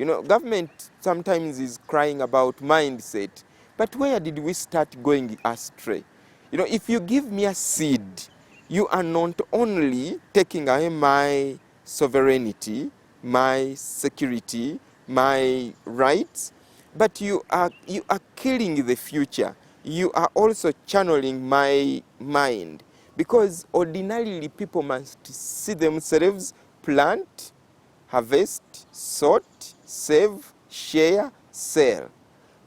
You know, government sometimes is crying about mindset, but where did we start going astray? You know, if you give me a seed, you are not only taking away my sovereignty, my security, my rights, but you are killing the future. You are also channeling my mind, because ordinarily people must see themselves plant, harvest, sort, save, share, sell.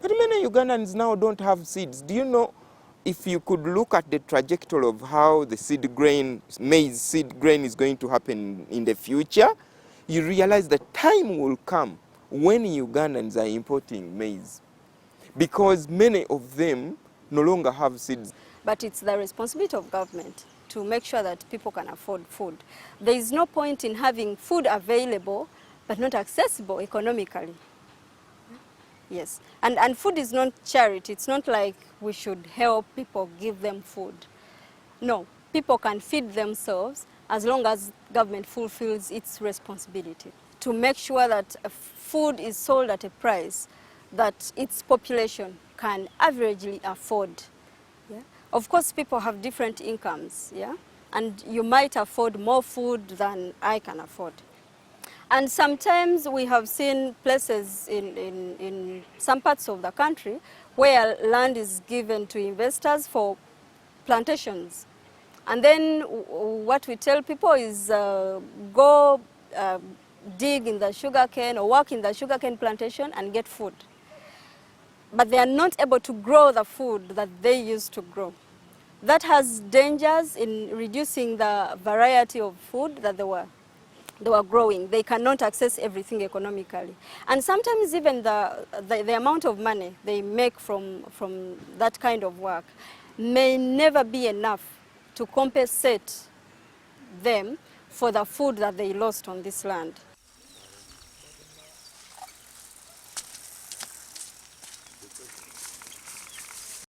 But many Ugandans now don't have seeds. Do you know, if you could look at the trajectory of how the seed grain, maize seed grain is going to happen in the future, you realize that time will come when Ugandans are importing maize, because many of them no longer have seeds. But it's the responsibility of government to make sure that people can afford food. There is no point in having food available but not accessible economically. Yes, and food is not charity. It's not like we should help people, give them food. No, people can feed themselves as long as government fulfills its responsibility to make sure that food is sold at a price that its population can averagely afford. Yeah? Of course, people have different incomes, yeah? And you might afford more food than I can afford. And sometimes we have seen places in some parts of the country where land is given to investors for plantations. And then what we tell people is go dig in the sugarcane or work in the sugarcane plantation and get food. But they are not able to grow the food that they used to grow. That has dangers in reducing the variety of food that they were growing. They cannot access everything economically. And sometimes even the amount of money they make from that kind of work may never be enough to compensate them for the food that they lost on this land.